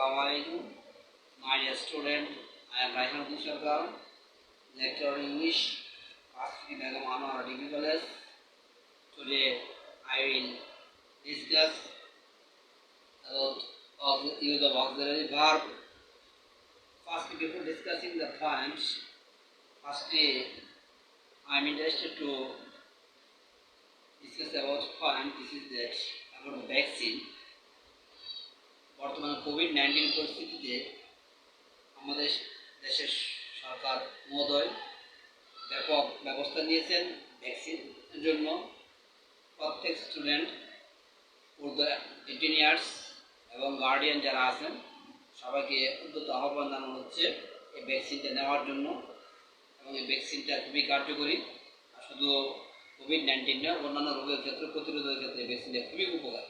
Assalamualaikum, my dear student. I am Raihan Sarkar, lecturer in English, Pastor Begum Anwar Degree College. Today I will discuss about use of auxiliary verb. First, before discussing the points, firstly I am interested to discuss about point. This is that about the vaccine. বর্তমানে COVID-19 পরিস্থিতিতে আমাদের দেশের সরকার মহোদয় ব্যাপক ব্যবস্থা নিয়েছেন ভ্যাকসিনের জন্য। প্রত্যেক স্টুডেন্ট ঊর্ধ্ব 18 ইয়ার্স এবং গার্ডিয়ান যারা আছেন সবাইকে উদ্যত আহ্বান জানানো হচ্ছে এই ভ্যাকসিনটা নেওয়ার জন্য। এবং এই ভ্যাকসিনটা খুবই কার্যকরী, আর শুধু কোভিড-19 না, অন্যান্য রোগের ক্ষেত্রে প্রতিরোধের ক্ষেত্রে ভ্যাকসিনটা খুবই উপকার।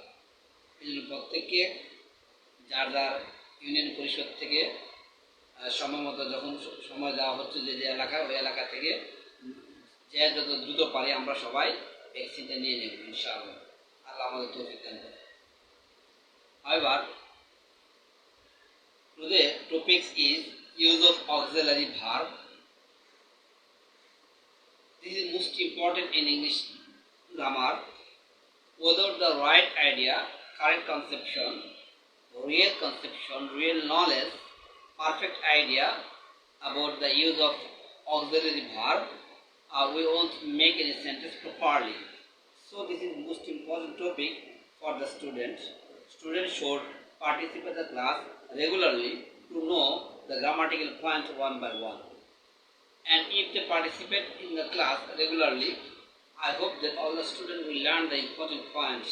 এই জন্য প্রত্যেককে যার যার ইউনিয়ন পরিষদ থেকে সময় মতো যখন সময় দেওয়া হচ্ছে যে এলাকা, ওই এলাকা থেকে যে যত দ্রুত পারি আমরা সবাই ভ্যাকসিনটা নিয়ে নেব ইনশাআল্লাহ। আল্লাহ আমাদের তৌফিক দান করেন। However, today topic is use of auxiliary verb. This is most important in English grammar. Without the right idea, correct conception, real knowledge, perfect idea about the use of auxiliary verb, we won't make any sentence properly. So this is most important topic for the students. Students should participate in the class regularly to know the grammatical points one by one. And if they participate in the class regularly, I hope that all the students will learn the important points,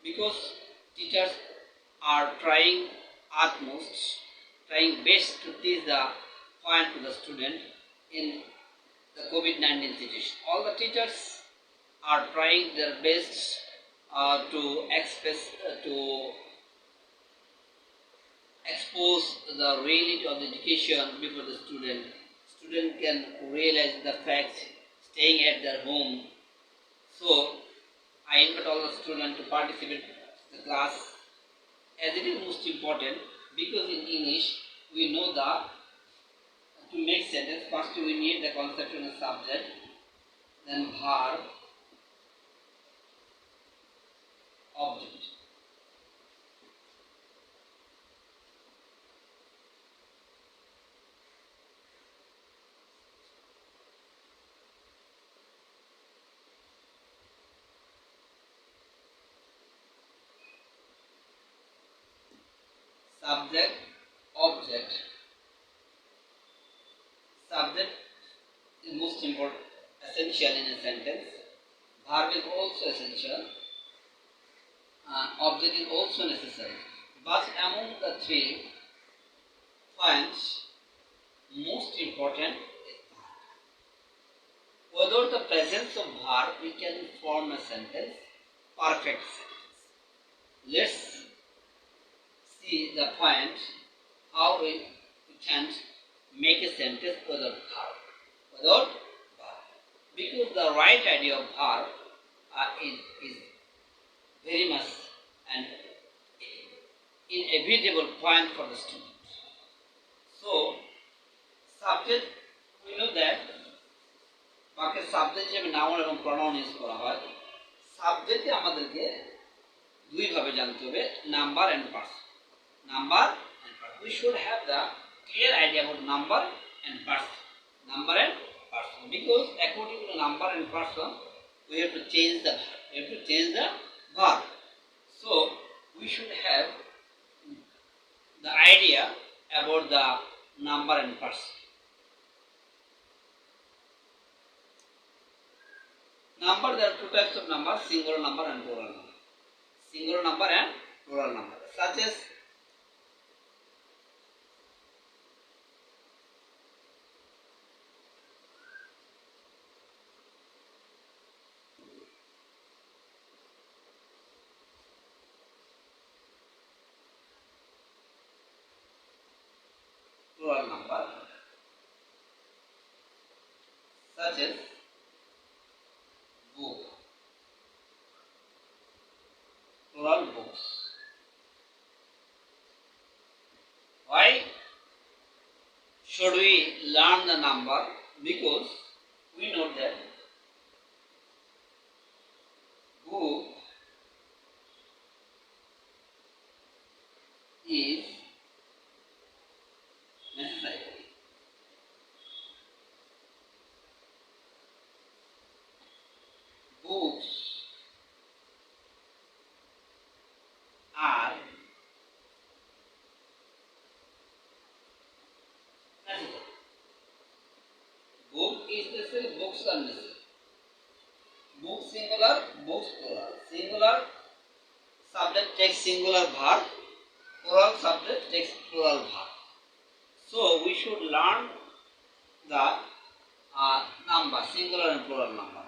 because teachers are trying utmost, trying best to teach the point to the student in the COVID-19 situation. All the teachers are trying their best to expose the reality of the education before the student. Student can realize the facts staying at their home. So I invite all the students to participate in the class, as it is most important, because in English we know that to make sentence first we need the conception of subject, then verb, object. Subject, object. Subject is most important, essential in a sentence. Verb is also essential. Object is also necessary. But among the three points, most important is verb. Without the presence of verb, we can form a sentence, perfect sentence. Let's see the point how we can make a sentence without verb. Because the right idea of verb is very much an inevitable point for the student. So subject, we know that বাক্যের subject হিসেবে noun এবং pronoun use করা হয়। সাবজেক্টে আমাদেরকে দুই ভাবে জানতে হবে, number and person. Number and person. We should have the clear idea about number and person. Number and person. Because according to number and person, we have to change the verb. So we should have the idea about the number and person. Number, there are two types of number: singular number and plural number. Singular number and plural number. Such as plural number, such as book, plural books. should we learn the number? Because we know that book is necessary. Books are necessary. Book is necessary, books are necessary. Book singular, books plural. Singular subject takes singular verb, plural subject takes plural verb. So we should learn the number, singular and plural number.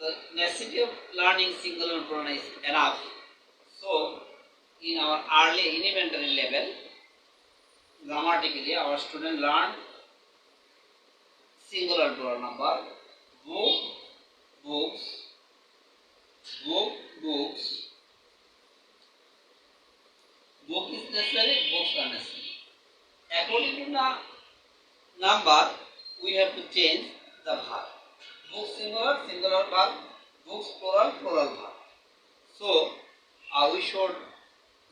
The necessity of learning singular and plural is enough. So in our early elementary level, grammatically our student learn singular and plural number. Book, books, book, books. Book is necessary, books are necessary. According to the number, we have to change the verb. Book singular, singular verb. Books plural, plural verb. So we should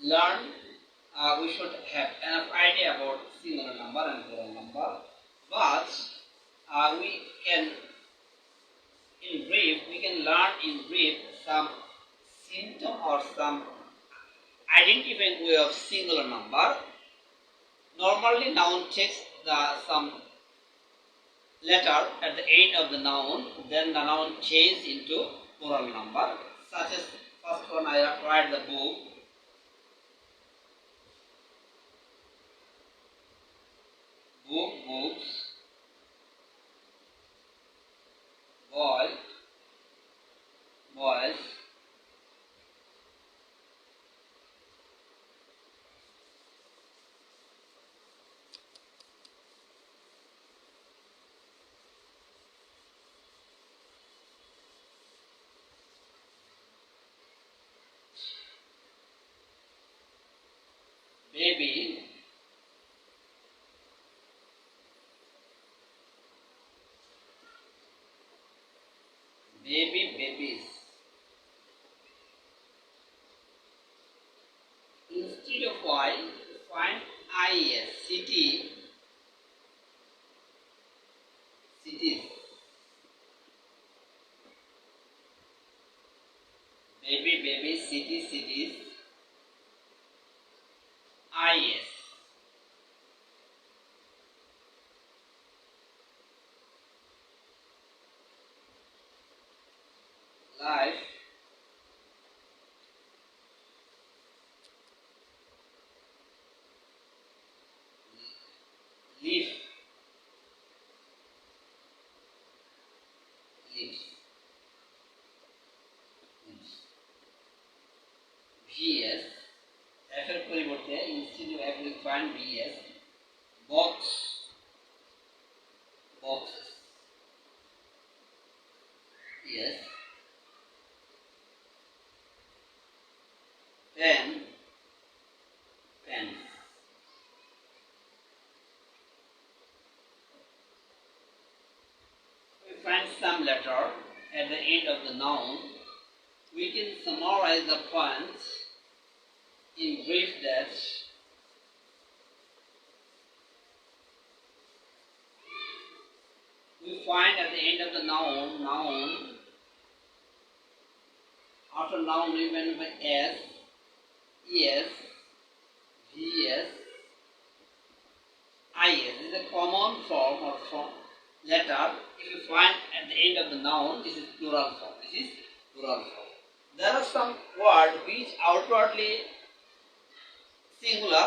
learn, we should have enough idea about singular number and plural number. But we can, in brief, we can learn in brief some symptom or some identifying way of singular number. Normally, noun takes some letter at the end of the noun, then the noun changes into plural number. Such as first one, I write the book. Book, books. Boy, boys. Baby, baby, babies. Instead of Y, find IS, city, cities. Baby, baby, city, cities. IS. Life, leaf, leaves, leaves. VS, F এর পরিবর্তে instead of F we find VS. Box, boxes. Yes. Pen, pens. We find some letter at the end of the noun. We can summarize the points in brief that we find at the end of the noun, after noun we went by S, ES, VS, IS. This is a common form or form letter. If you find at the end of the noun, this is plural form. This is plural form. There are some words which outwardly singular,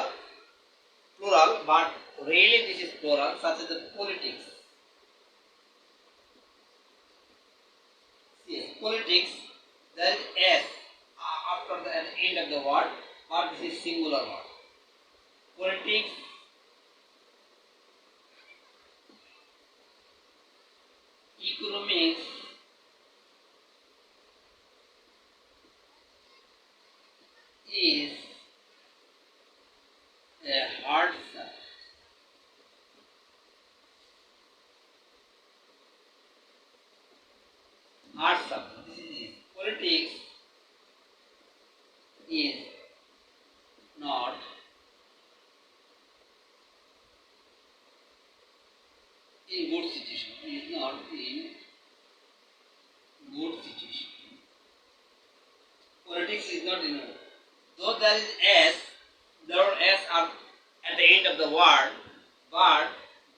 plural, but really this is plural, such as the politics. Yes, politics, there is S after the at the end of the word, but this is singular word. Politics, economics, is a hard subject. hard subject. This is easy. Politics is not in good situation. Is not in good situation. Politics is not in. Though there is S, there are S are at the end of the word, but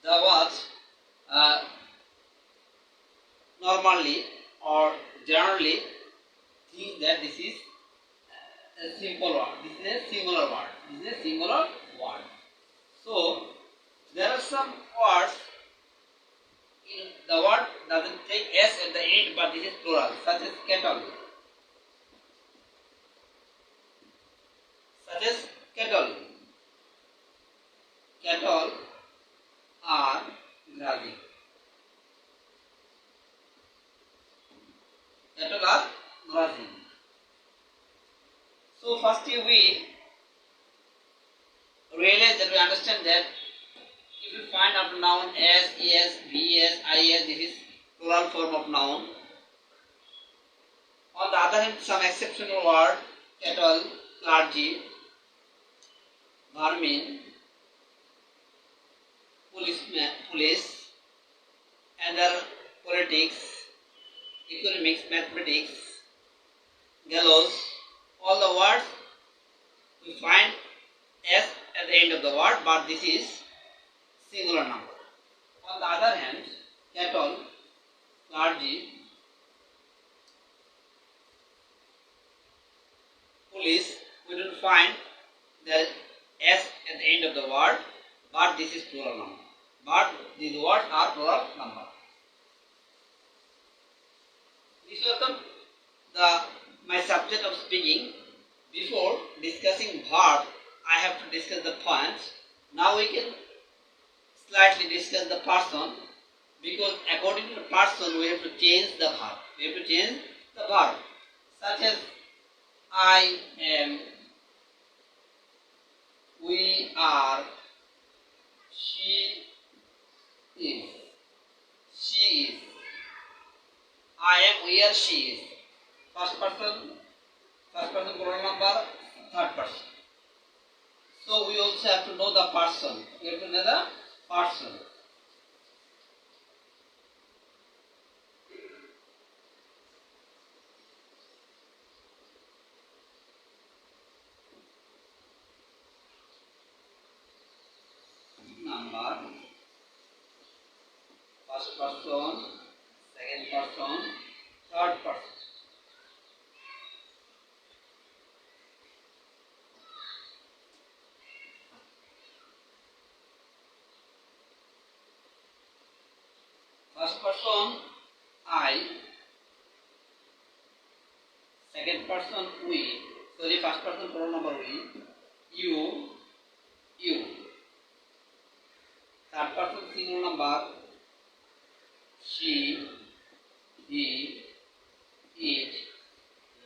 the words normally or generally think that this is a simple word. This is a singular word. This is a singular word. So there are some words in the word doesn't take S at the end, but this is plural, such as kettle. Such as kettle. Cattle are grazing. Cattle are grazing. So firstly we realize that we understand that if you find after noun S, ES, VS, IS, this is plural form of noun. On the other hand, some exceptional word, cattle, clergy, vermin, policeman, police, and other politics, economics, mathematics, gallows, all the words we find S at the end of the word, but this is singular number. On the other hand, cattle, clergy, police, we don't find the S at the end of the word, but this is plural number. But these words are plural number. This was my subject of speaking. Before discussing verb, I have to discuss the points. Now we can slightly discuss the person, because according to the person we have to change the verb. We have to change the verb, such as I am, we are, she is, she is, I am, we are, she is. First person plural number, third person. So we also have to know the person. We have to know the person. Number, first person, second person, third person. First person I, second person we, first person plural number we, you, third person singular number she, he, it,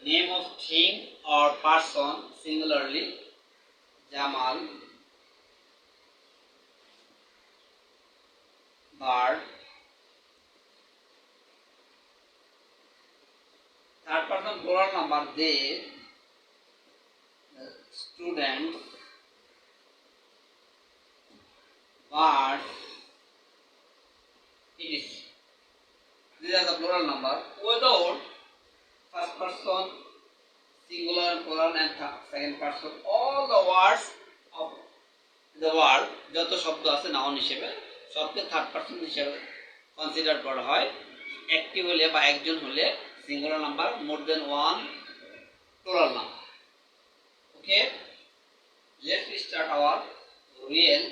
name of thing or person singularly Jamal, bird, third person plural number they, students, birds, it is. These are the plural number. Without first person singular, plural and second person, all the words of the word যত শব্দ আছে noun হিসেবে সবকে third person হিসেবে consider করা হয়। একটি হলে বা একজন হলে singular number, more than one plural number. Okay, let's start our real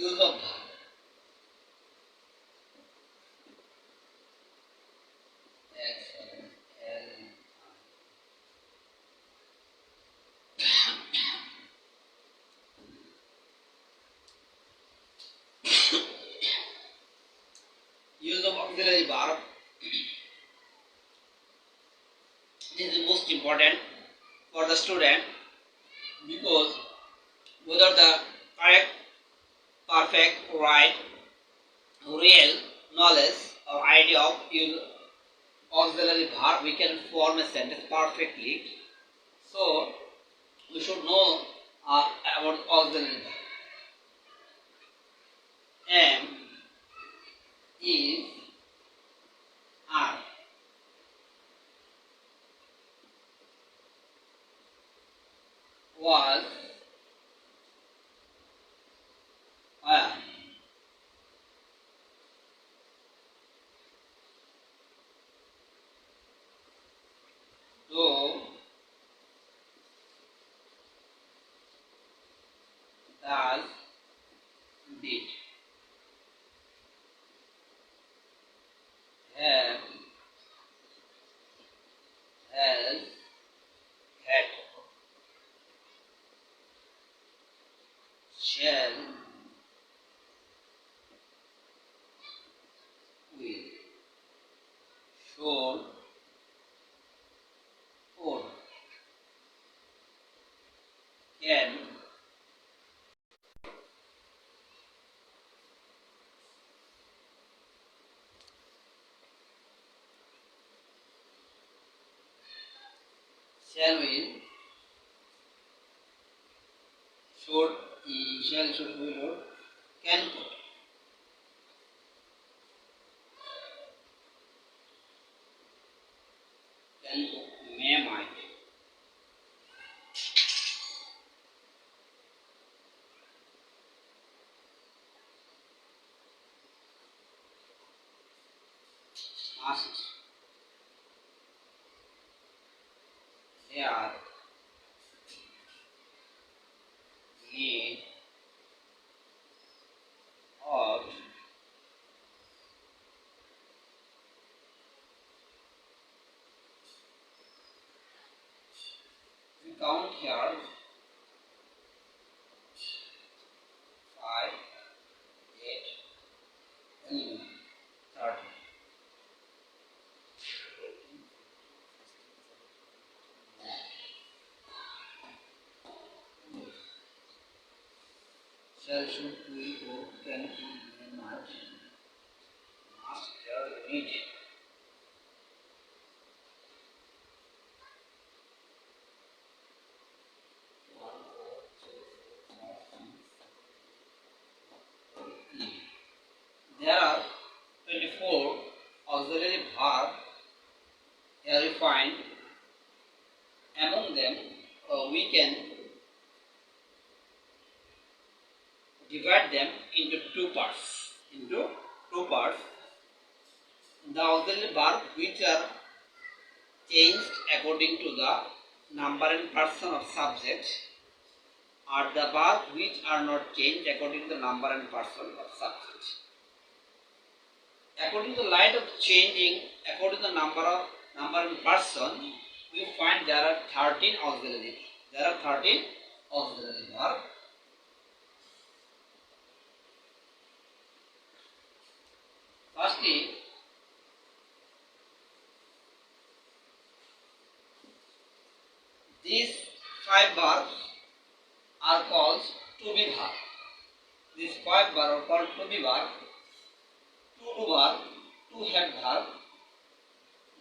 use of verb. student, because whether the correct, perfect, right, real, knowledge or idea of use auxiliary verb, we can form a sentence perfectly. So we should know about auxiliary verb. Am, is, are. Was, were. Do, does, did. Have, has, had. Shall, will. Should, would. Can, shall, will. Should, shall, should, will, or can put. Can put, may, might. Must, there, need, ought, we count here 5, 8, 11, 30. Shall, should, will, or can, may, might. Must, there, need. There are 24 auxiliary verbs here we find. Among them, we can divide them into two parts. The auxiliary verbs which are changed according to the number and person of subject are the verbs which are not changed according to the number and person of subject. According to the light of changing, according to the number and person, we find there are 13 auxiliary. There are 13 auxiliary verbs. Firstly, these 5 verbs are called to be verb. These 5 verbs are called to be verb, to do verb, to have verb.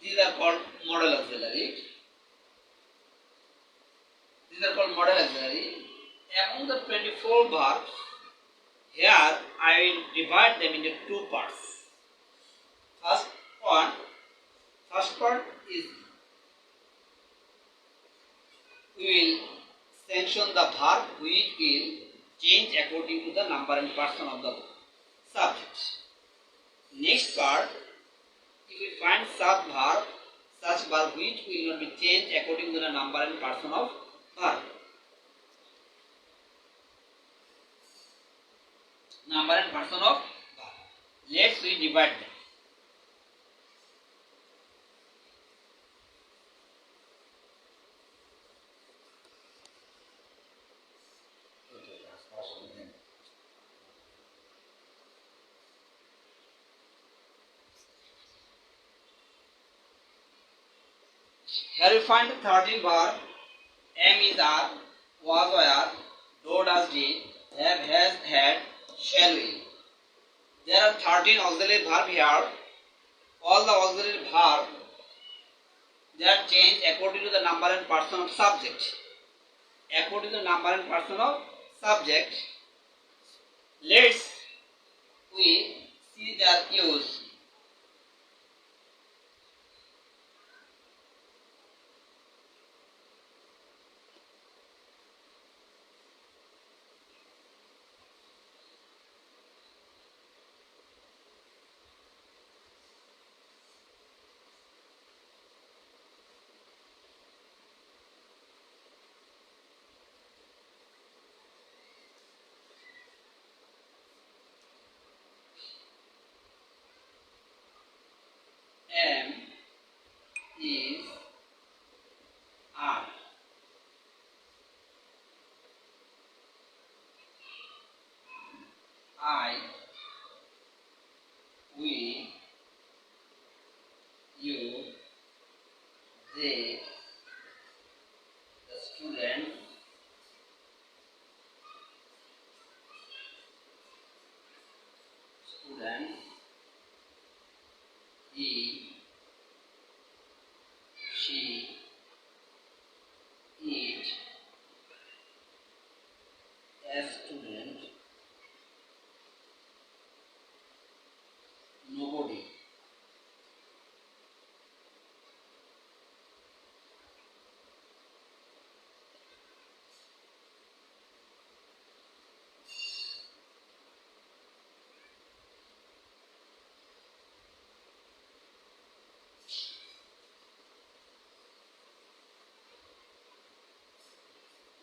These are called modal auxiliary. Among the 24 verbs, here I will divide them into two parts. First part is we will sanction the verb which will change according to the number and person of the subject. Next part, if we find such verb which will not be changed according to the number and person of verb. Number and person of verb. Let's we divide them. Here we find the 13 verb. am is are, was were, do does did, have has had, shall will. There are 13 auxiliary verbs here. All the auxiliary verbs, they are changed according to the number and person of subject. According to the number and person of subject, let's we see their use. Am is are. I, we, you, they, the student, he, she, it, a student, nobody.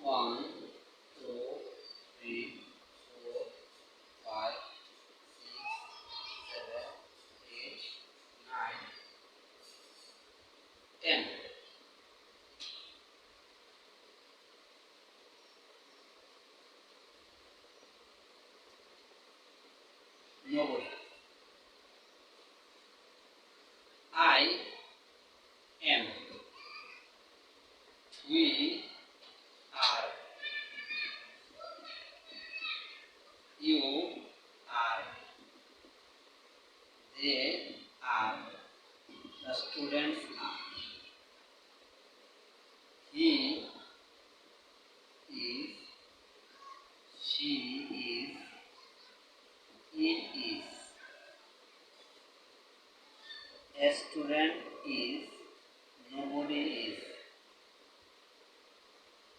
One, two, three, four, five, six, seven, eight, nine, 10. Nobody. I am. We are. You are. They are. The students are. He is. She is. It is. A student is. Nobody is.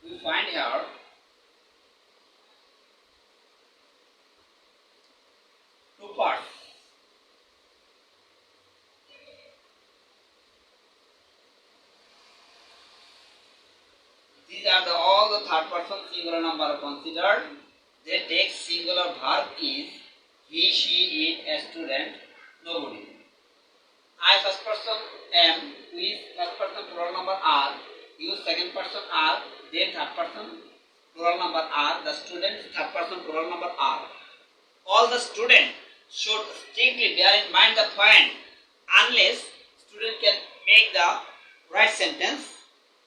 We find here two parts. These are all the third person singular number considered. They take singular verb is he, she, it, a student, nobody. I first person am, we first person plural number are, you second person are, they third person plural number are, the students third person plural number are. All the students should strictly bear in mind the point unless student can make the right sentence.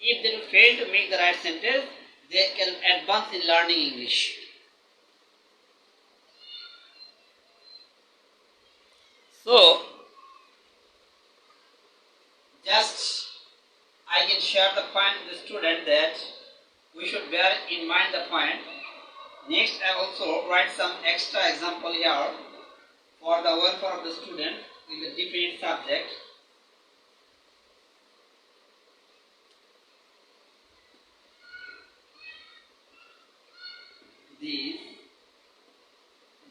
If they fail to make the right sentence, they can advance in learning English. So, just I can share the point with the student that we should bear in mind the point. Next, I also write some extra example here for the welfare of the student with the different subject. This,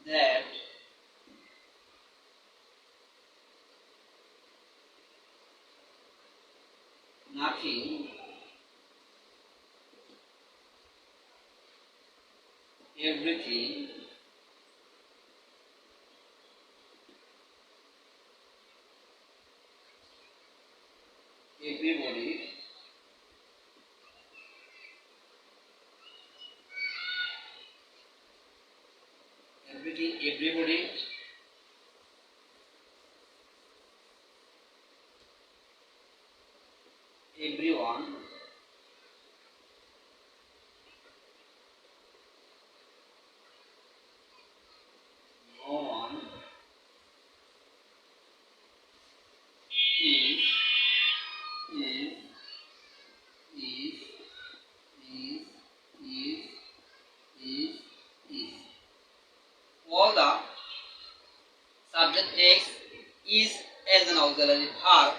that, nothing, everything, everybody, everything, everybody, everyone, subject X is as an auxiliary verb.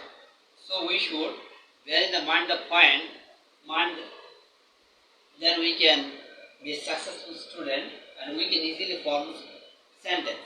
So we should bear in the mind the point, then we can be a successful student and we can easily form sentence.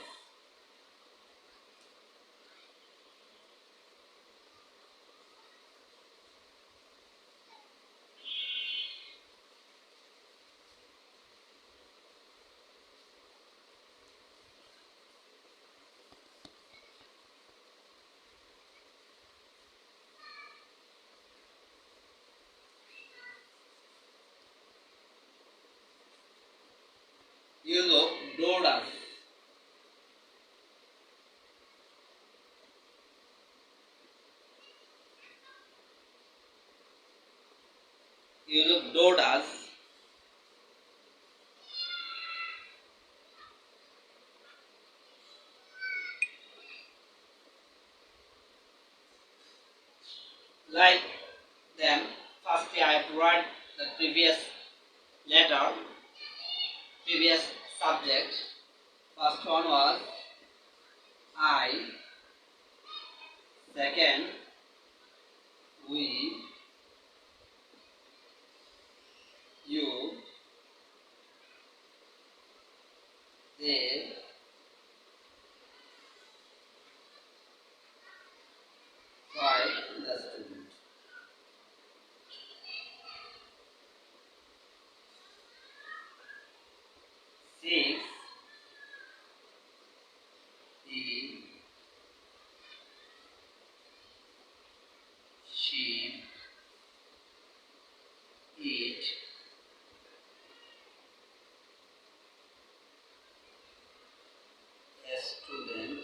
Use of do does. Use of do does. Like them, firstly I have to write the previous letter, previous subject. First one was I, second we, you, they, five, the student. Six, he, she, it, a student,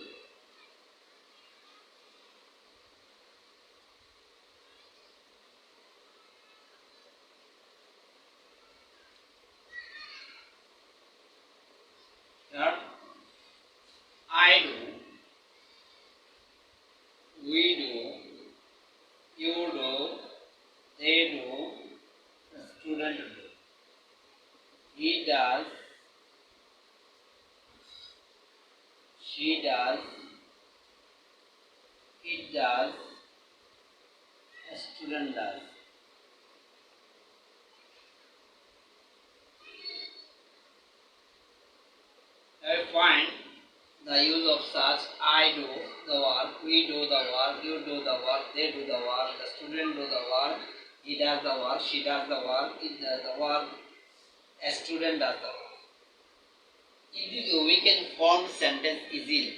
third, I do, we do, you do, they do, the student do. He does, she does, it does, a student does. I find the use of such I do the work, we do the work, you do the work, they do the work, the student do the work, he does the work, she does the work, it does the work, a student does the work. If you do, we can form sentence easily.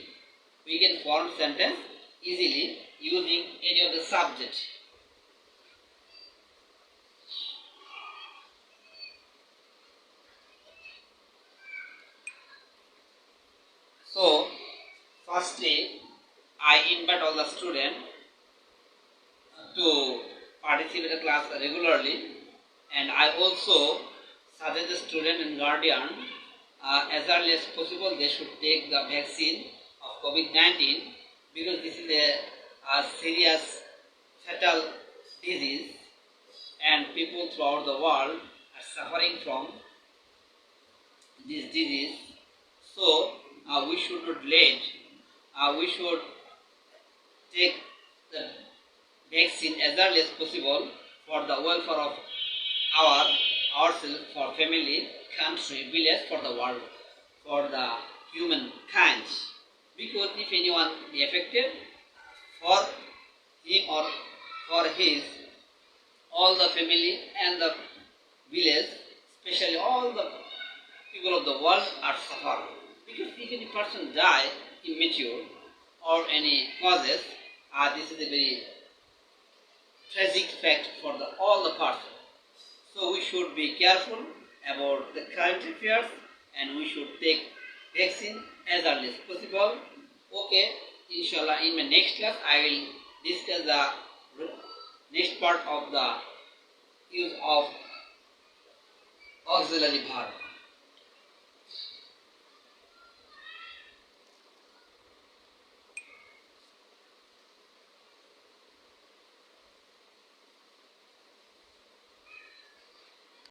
We can form sentence easily using any of the subject. So, firstly, I invite all the students to participate in the class regularly, and I also suggest the student and guardian as early as possible they should take the vaccine of COVID-19 because this is a serious fatal disease and people throughout the world are suffering from this disease. So we should not late. We should take the vaccine as early as possible for the welfare of ourselves, for family, country, village, for the world, for the humankind. Because if anyone be affected, for him or for his, all the family and the village, especially all the people of the world are suffering. Because if any person die immature or any causes, this is a very tragic fact for all the person. So we should be careful about the current affairs and we should take vaccine as early as possible. Okay, inshallah in my next class I will discuss the next part of the use of auxiliary verb.